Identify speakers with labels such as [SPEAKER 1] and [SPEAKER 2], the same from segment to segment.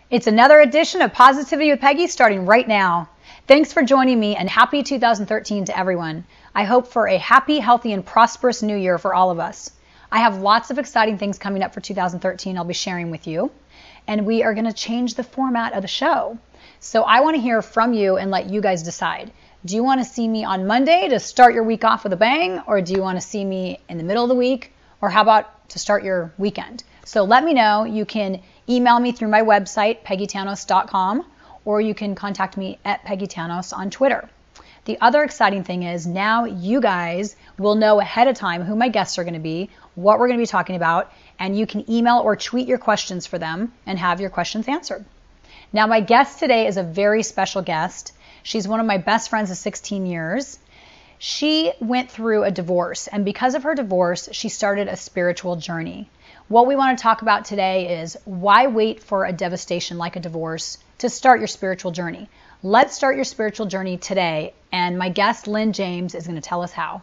[SPEAKER 1] It's another edition of Positivity with Peggy starting right now. Thanks for joining me and happy 2013 to everyone. I hope for a happy, healthy, and prosperous new year for all of us. I have lots of exciting things coming up for 2013 I'll be sharing with you. And we are going to change the format of the show. So I want to hear from you and let you guys decide. Do you want to see me on Monday to start your week off with a bang? Or do you want to see me in the middle of the week? Or how about to start your weekend? So let me know. You can email me through my website, peggytanous.com, or you can contact me at Peggy Tanous on Twitter. The other exciting thing is now you guys will know ahead of time who my guests are going to be, what we're going to be talking about, and you can email or tweet your questions for them and have your questions answered. Now, my guest today is a very special guest. She's one of my best friends of 16 years. She went through a divorce, and because of her divorce, she started a spiritual journey. What we want to talk about today is why wait for a devastation like a divorce to start your spiritual journey. Let's start your spiritual journey today, and my guest, Lynn James, is going to tell us how.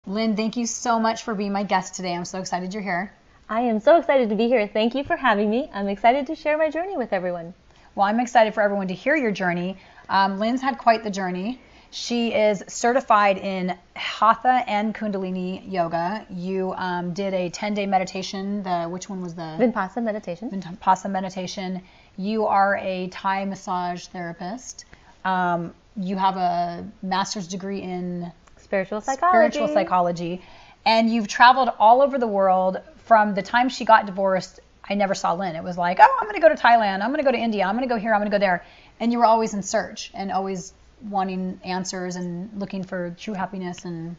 [SPEAKER 1] Lynn, thank you so much for being my guest today. I'm so excited you're here.
[SPEAKER 2] I am so excited to be here. Thank you for having me. I'm excited to share my journey with everyone.
[SPEAKER 1] Well, I'm excited for everyone to hear your journey. Lynn's had quite the journey. She is certified in Hatha and Kundalini Yoga. You did a 10-day meditation. Which one was the?
[SPEAKER 2] Vipassana meditation.
[SPEAKER 1] Vipassana meditation. You are a Thai massage therapist. You have a master's degree in
[SPEAKER 2] spiritual psychology.
[SPEAKER 1] And you've traveled all over the world. From the time she got divorced, I never saw Lynn. It was like, oh, I'm going to go to Thailand. I'm going to go to India. I'm going to go here. I'm going to go there. And you were always in search and always wanting answers and looking for true happiness. And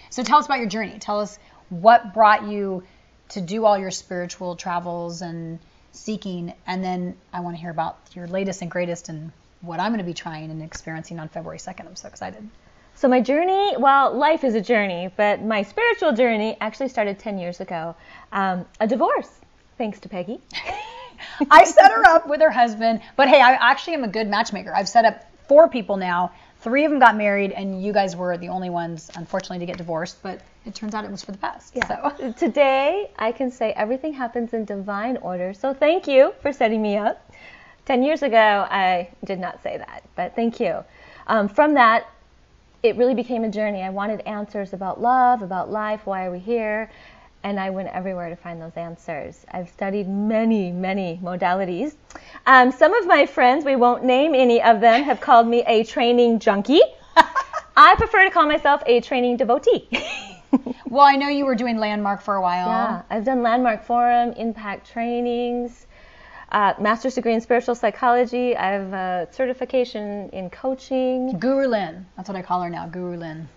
[SPEAKER 1] so tell us about your journey. Tell us what brought you to do all your spiritual travels and seeking. And then I want to hear about your latest and greatest and what I'm going to be trying and experiencing on February 2nd. I'm so excited.
[SPEAKER 2] So my journey, well, life is a journey, but my spiritual journey actually started 10 years ago. A divorce, thanks to Peggy.
[SPEAKER 1] I set her up with her husband, but hey, I actually am a good matchmaker. I've set up 4 people now. 3 of them got married, and you guys were the only ones, unfortunately, to get divorced, but it turns out it was for the best.
[SPEAKER 2] Yeah.
[SPEAKER 1] So
[SPEAKER 2] today, I can say everything happens in divine order, so thank you for setting me up. 10 years ago, I did not say that, but thank you. From that, it really became a journey. I wanted answers about love, about life, why are we here? And I went everywhere to find those answers. I've studied many, many modalities. Some of my friends, we won't name any of them, have called me a training junkie. I prefer to call myself a training devotee.
[SPEAKER 1] Well, I know you were doing Landmark for a while.
[SPEAKER 2] Yeah, I've done Landmark Forum, Impact Trainings, master's degree in spiritual psychology. I have a certification in coaching.
[SPEAKER 1] Guru Lynn. That's what I call her now, Guru Lynn.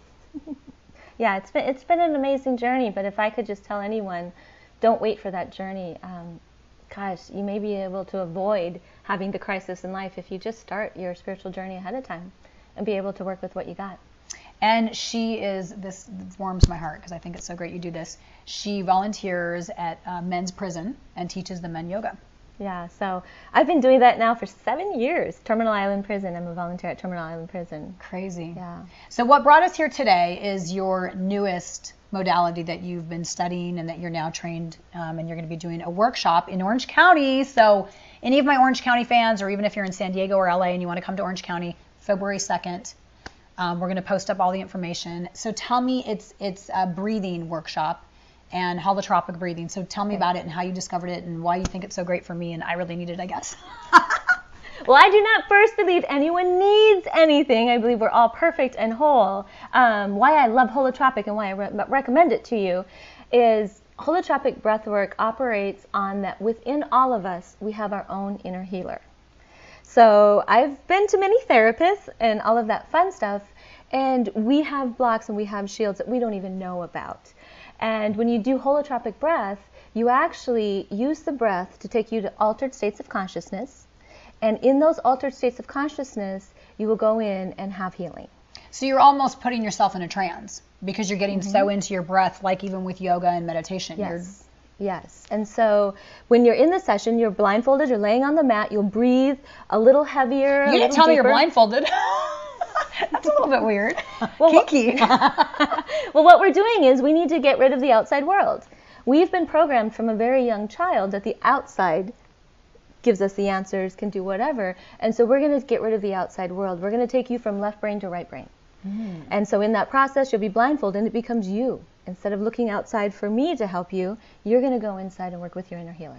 [SPEAKER 2] Yeah, it's been an amazing journey, but if I could just tell anyone, don't wait for that journey. Gosh, you may be able to avoid having the crisis in life if you just start your spiritual journey ahead of time and be able to work with what you got.
[SPEAKER 1] And she is, this warms my heart because I think it's so great you do this. She volunteers at men's prison and teaches the men yoga.
[SPEAKER 2] Yeah, so I've been doing that now for 7 years. Terminal Island Prison. I'm a volunteer at Terminal Island Prison.
[SPEAKER 1] Crazy.
[SPEAKER 2] Yeah.
[SPEAKER 1] So what brought us here today is your newest modality that you've been studying and that you're now trained, and you're going to be doing a workshop in Orange County. So any of my Orange County fans, or even if you're in San Diego or LA and you want to come to Orange County, February 2nd, we're going to post up all the information. So tell me, it's a breathing workshop and holotropic breathing. So tell me about it and how you discovered it and why you think it's so great for me, and I really need it, I guess.
[SPEAKER 2] Well, I do not first believe anyone needs anything. I believe we're all perfect and whole. Why I love holotropic and why I recommend it to you is holotropic breathwork operates on that within all of us, we have our own inner healer. So I've been to many therapists and all of that fun stuff, and we have blocks and we have shields that we don't even know about. And when you do holotropic breath, you actually use the breath to take you to altered states of consciousness. And in those altered states of consciousness, you will go in and have healing.
[SPEAKER 1] So you're almost putting yourself in a trance because you're getting so into your breath, like even with yoga and meditation.
[SPEAKER 2] Yes. Yes. And so when you're in the session, you're blindfolded, you're laying on the mat, you'll breathe a little heavier.
[SPEAKER 1] You didn't tell me you're blindfolded. That's a little bit weird. Well, kinky.
[SPEAKER 2] Well, what we're doing is we need to get rid of the outside world. We've been programmed from a very young child that the outside gives us the answers, can do whatever. And so we're going to get rid of the outside world. We're going to take you from left brain to right brain. And so in that process, you'll be blindfolded and it becomes you. Instead of looking outside for me to help you, you're going to go inside and work with your inner healer.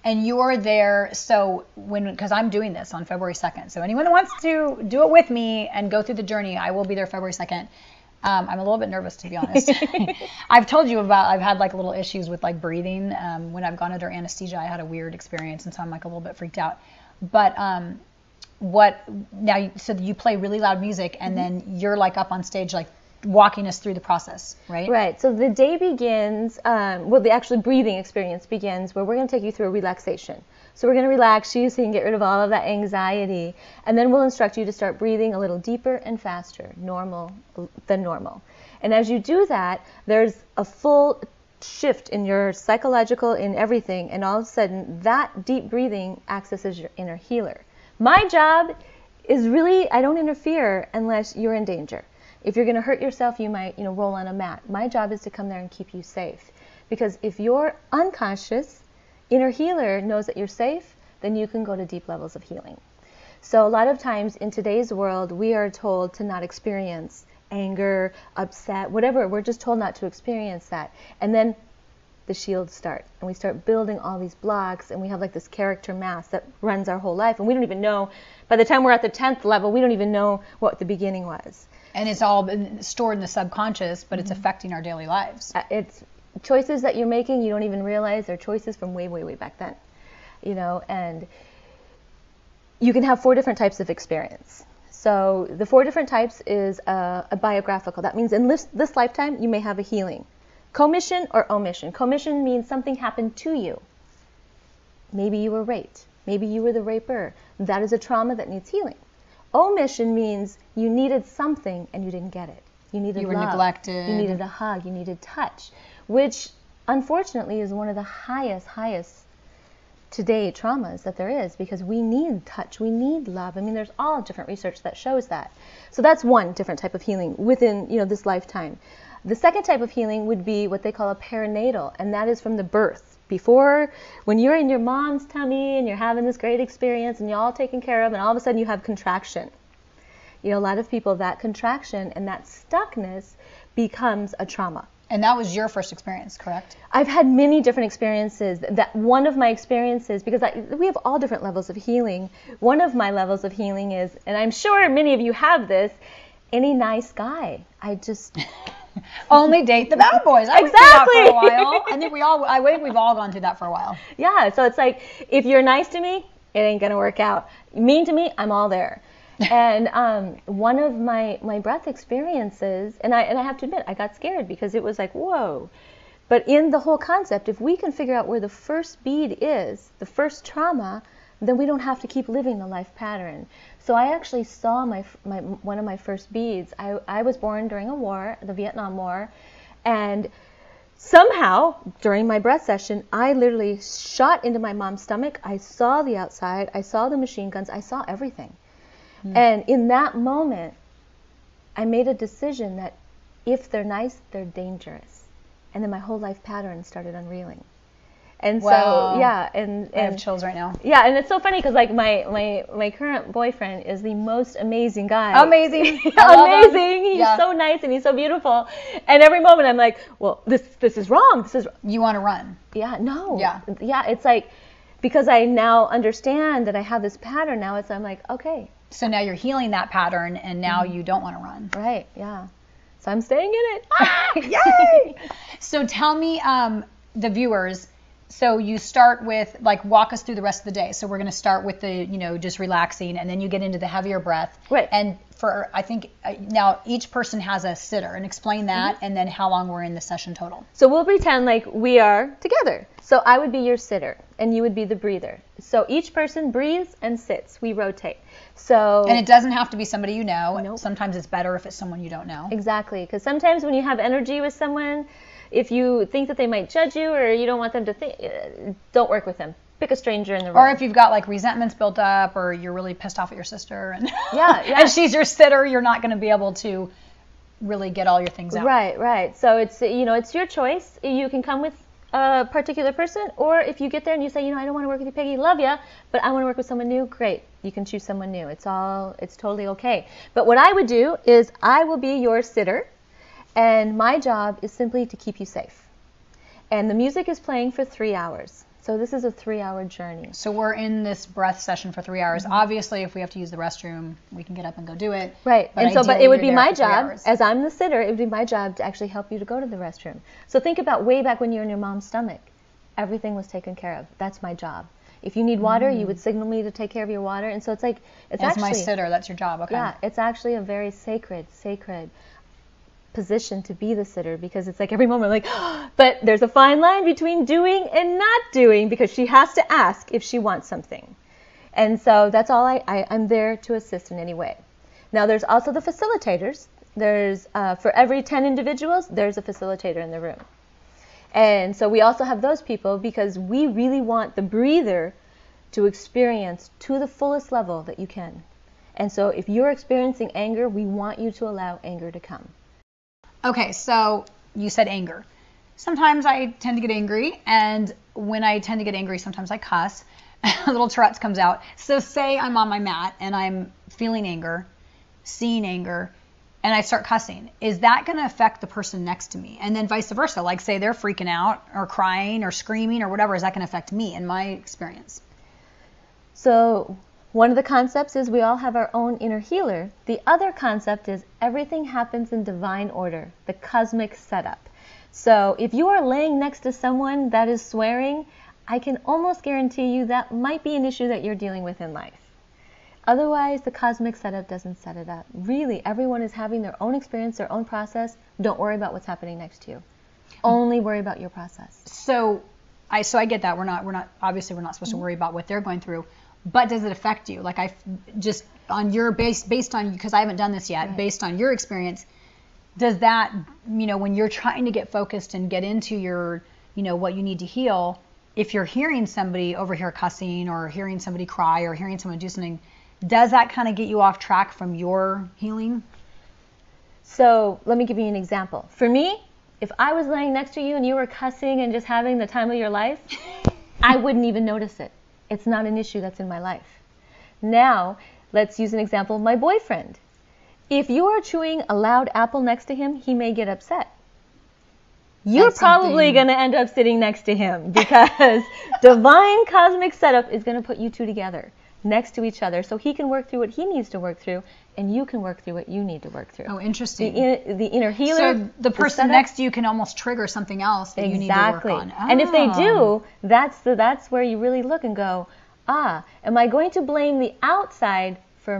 [SPEAKER 1] And you're there, so because I'm doing this on February 2nd, so anyone that wants to do it with me and go through the journey, I will be there February 2nd. I'm a little bit nervous, to be honest. I've told you about, I've had like little issues with like breathing. When I've gone under anesthesia, I had a weird experience, and so I'm like a little bit freaked out. But so you play really loud music, and then you're like up on stage, like walking us through the process, right?
[SPEAKER 2] Right. So the day begins, the actual breathing experience begins where we're going to take you through a relaxation. So we're going to relax you so you can get rid of all of that anxiety. And then we'll instruct you to start breathing a little deeper and faster, than normal. And as you do that, there's a full shift in your psychological, in everything. And all of a sudden, that deep breathing accesses your inner healer. My job is really, I don't interfere unless you're in danger. If you're going to hurt yourself, you might, roll on a mat. My job is to come there and keep you safe. Because if you're unconscious, inner healer knows that you're safe, then you can go to deep levels of healing. So a lot of times in today's world, we are told to not experience anger, upset, whatever. We're just told not to experience that. And then the shields start, and we start building all these blocks, and we have like this character mass that runs our whole life, and we don't even know, by the time we're at the 10th level, we don't even know what the beginning was.
[SPEAKER 1] And it's all been stored in the subconscious, but it's affecting our daily lives.
[SPEAKER 2] It's choices that you're making, you don't even realize they're choices from way, way, way back then. And you can have 4 different types of experience. So the 4 different types is a biographical. That means in this lifetime, you may have a healing. Commission or omission. Commission means something happened to you. Maybe you were raped. Maybe you were the raper. That is a trauma that needs healing. Omission means you needed something and you didn't get it. You needed love.
[SPEAKER 1] You were neglected.
[SPEAKER 2] You needed a hug. You needed touch, which unfortunately is one of the highest today traumas that there is, because we need touch. We need love. I mean, there's all different research that shows that. So that's one different type of healing within, this lifetime. The second type of healing would be what they call a perinatal, and that is from the birth. Before, when you're in your mom's tummy and you're having this great experience and you're all taken care of, and all of a sudden you have contraction. A lot of people, that contraction and that stuckness becomes a trauma.
[SPEAKER 1] And that was your first experience, correct?
[SPEAKER 2] I've had many different experiences. That one of my experiences, because we have all different levels of healing. One of my levels of healing is, and I'm sure many of you have this, any nice guy. I just...
[SPEAKER 1] Only date the bad boys. I went through that for a while. I think we've all gone through that for a while.
[SPEAKER 2] Yeah, so it's like, if you're nice to me, it ain't gonna work out. Mean to me, I'm all there. And one of my breath experiences, and I have to admit, I got scared because it was like, whoa. But in the whole concept, if we can figure out where the first bead is, the first trauma, then we don't have to keep living the life pattern. So I actually saw one of my first beads. I was born during a war, the Vietnam War, and somehow during my breath session, I literally shot into my mom's stomach. I saw the outside, I saw the machine guns, I saw everything. And in that moment, I made a decision that if they're nice, they're dangerous. And then my whole life pattern started unreeling. And
[SPEAKER 1] wow.
[SPEAKER 2] So, yeah. And
[SPEAKER 1] I have chills right now.
[SPEAKER 2] Yeah, and it's so funny because like my current boyfriend is the most amazing guy.
[SPEAKER 1] Amazing.
[SPEAKER 2] Amazing. He's so nice and he's so beautiful. And every moment I'm like, well, this is wrong.
[SPEAKER 1] You want to run.
[SPEAKER 2] Yeah, no.
[SPEAKER 1] Yeah.
[SPEAKER 2] Yeah, it's like, because I now understand that I have this pattern now, I'm like, okay.
[SPEAKER 1] So now you're healing that pattern, and now you don't want to run.
[SPEAKER 2] Right, yeah. So I'm staying in it.
[SPEAKER 1] Yay! So tell me, the viewers, so you start with, like, walk us through the rest of the day. So we're going to start with the, just relaxing, and then you get into the heavier breath.
[SPEAKER 2] Right.
[SPEAKER 1] And I think now each person has a sitter, and explain that, and then how long we're in the session total.
[SPEAKER 2] So we'll pretend like we are together. So I would be your sitter, and you would be the breather. So each person breathes and sits. We rotate.
[SPEAKER 1] And it doesn't have to be somebody you know.
[SPEAKER 2] Nope.
[SPEAKER 1] Sometimes it's better if it's someone you don't know.
[SPEAKER 2] Exactly, because sometimes when you have energy with someone, if you think that they might judge you or you don't want them to think, don't work with them. Pick a stranger in the room.
[SPEAKER 1] Or if you've got like resentments built up, or you're really pissed off at your sister, and
[SPEAKER 2] yeah.
[SPEAKER 1] and she's your sitter, you're not going to be able to really get all your things out.
[SPEAKER 2] Right. So it's it's your choice. You can come with a particular person, or if you get there and you say, I don't want to work with you, Peggy, love ya, but I want to work with someone new, great. You can choose someone new. It's totally okay. But what I would do is I will be your sitter, and my job is simply to keep you safe. And the music is playing for 3 hours. So this is a 3-hour journey.
[SPEAKER 1] So we're in this breath session for 3 hours. Obviously, if we have to use the restroom, we can get up and go do it.
[SPEAKER 2] Right.
[SPEAKER 1] But
[SPEAKER 2] it would be my job, as I'm the sitter, it would be my job to actually help you to go to the restroom. So think about way back when you were in your mom's stomach. Everything was taken care of. That's my job. If you need water, you would signal me to take care of your water. And so it's like,
[SPEAKER 1] as my sitter, that's your job. Okay.
[SPEAKER 2] Yeah, it's actually a very sacred position to be the sitter, because it's like every moment like, but there's a fine line between doing and not doing, because she has to ask if she wants something. And so that's all I'm there to assist in any way. Now there's also the facilitators. There's for every 10 individuals, there's a facilitator in the room. And so we also have those people because we really want the breather to experience to the fullest level that you can. And so if you're experiencing anger, we want you to allow anger to come.
[SPEAKER 1] Okay, so you said anger. Sometimes I tend to get angry, and when I tend to get angry, sometimes I cuss. A little Tourette's comes out. So say I'm on my mat and I'm feeling anger, seeing anger, and I start cussing. Is that going to affect the person next to me? And then vice versa, like say they're freaking out or crying or screaming or whatever, is that going to affect me in my experience?
[SPEAKER 2] So one of the concepts is we all have our own inner healer. The other concept is everything happens in divine order, the cosmic setup. So if you are laying next to someone that is swearing, I can almost guarantee you that might be an issue that you're dealing with in life. Otherwise, the cosmic setup doesn't set it up. Really, everyone is having their own experience, their own process. Don't worry about what's happening next to you. Only worry about your process.
[SPEAKER 1] So I get that. We're not obviously we're not supposed to worry about what they're going through. But does it affect you? Like just on your based on, because I haven't done this yet, right. Based on your experience, does that, when you're trying to get focused and get into your, what you need to heal, if you're hearing somebody over here cussing or hearing somebody cry or hearing someone do something, does that kind of get you off track from your healing?
[SPEAKER 2] So let me give you an example. For me, if I was laying next to you and you were cussing and just having the time of your life, I wouldn't even notice it. It's not an issue that's in my life. Now, let's use an example of my boyfriend. If you are chewing a loud apple next to him, he may get upset. You're probably going to end up sitting next to him because divine cosmic setup is going to put you two together next to each other so he can work through what he needs to work through and you can work through what you need to work through.
[SPEAKER 1] Oh, interesting.
[SPEAKER 2] The inner healer.
[SPEAKER 1] So the person next to you can almost trigger something else that you need to work on. Oh.
[SPEAKER 2] And if they do, that's where you really look and go, am I going to blame the outside for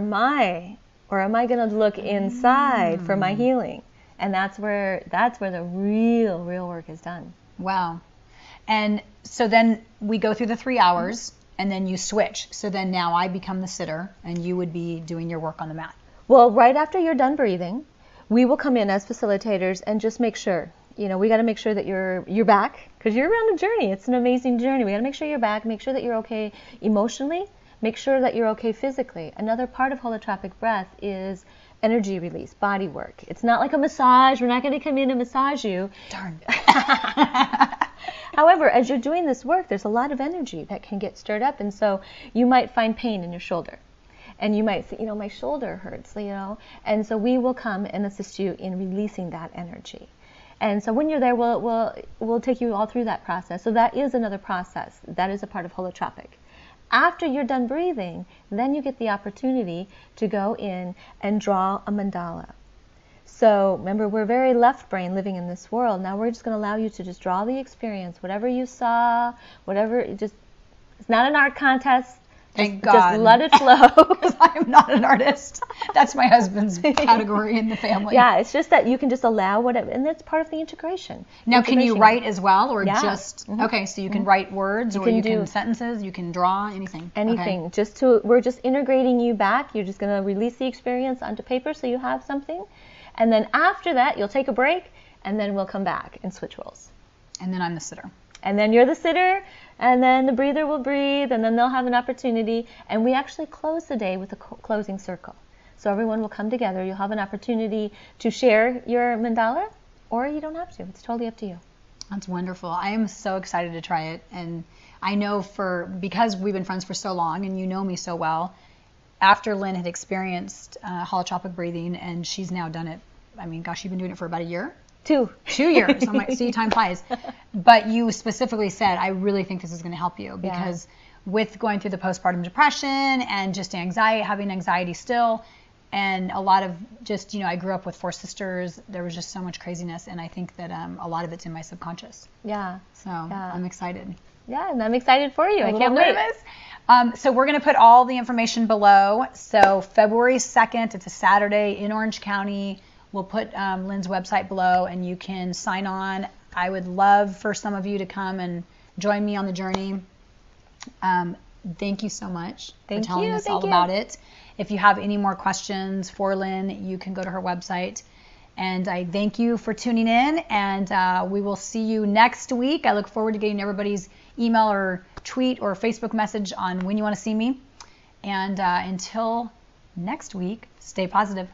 [SPEAKER 2] or am I going to look inside for my healing? And that's where the real work is done.
[SPEAKER 1] Wow. And so then we go through the 3 hours and then you switch. So then now I become the sitter and you would be doing your work on the mat.
[SPEAKER 2] Well, right after you're done breathing, we will come in as facilitators and just make sure, we got to make sure that you're back because you're on a journey. It's an amazing journey. We got to make sure you're back, make sure that you're okay emotionally, make sure that you're okay physically. Another part of holotropic breath is energy release, body work. It's not like a massage. We're not going to come in and massage you.
[SPEAKER 1] Darn.
[SPEAKER 2] However, as you're doing this work, there's a lot of energy that can get stirred up, and so you might find pain in your shoulder. And you might say, my shoulder hurts, And so we will come and assist you in releasing that energy. And so when you're there, we'll take you all through that process. So that is another process. That is a part of holotropic. After you're done breathing, then you get the opportunity to go in and draw a mandala. So remember, we're very left brain living in this world. Now we're just going to allow you to just draw the experience, whatever you saw, it's not an art contest.
[SPEAKER 1] Thank God.
[SPEAKER 2] Just let it flow.
[SPEAKER 1] Because I'm not an artist. That's my husband's category in the family.
[SPEAKER 2] Yeah, it's just that you can just allow whatever, and that's part of the integration.
[SPEAKER 1] Now, can you write as well, or just,
[SPEAKER 2] Mm-hmm.
[SPEAKER 1] Okay, so you can write words, or you can sentences, you can draw, anything.
[SPEAKER 2] Anything.
[SPEAKER 1] Okay.
[SPEAKER 2] We're just integrating you back. You're just going to release the experience onto paper so you have something. And then after that, you'll take a break, and then we'll come back and switch roles.
[SPEAKER 1] And then I'm the sitter.
[SPEAKER 2] And then you're the sitter, and then the breather will breathe, and then they'll have an opportunity. And we actually close the day with a closing circle. So everyone will come together. You'll have an opportunity to share your mandala, or you don't have to. It's totally up to you.
[SPEAKER 1] That's wonderful. I am so excited to try it. And I know because we've been friends for so long and you know me so well, after Lynn had experienced holotropic breathing and she's now done it, I mean, gosh, you've been doing it for about a year?
[SPEAKER 2] 2
[SPEAKER 1] years. I'm like, see, time flies. But you specifically said, I really think this is going to help you because with going through the postpartum depression and just anxiety, having anxiety still, and a lot of just, I grew up with 4 sisters. There was just so much craziness. And I think that a lot of it's in my subconscious.
[SPEAKER 2] Yeah.
[SPEAKER 1] So I'm excited.
[SPEAKER 2] Yeah, and I'm excited for you. I can't wait.
[SPEAKER 1] So we're going to put all the information below. So February 2nd, it's a Saturday in Orange County. We'll put Lynn's website below and you can sign on. I would love for some of you to come and join me on the journey. Thank you so much for telling us all about it. If you have any more questions for Lynn, you can go to her website. And I thank you for tuning in, and we will see you next week. I look forward to getting everybody's email or tweet or Facebook message on when you want to see me. And until next week, stay positive.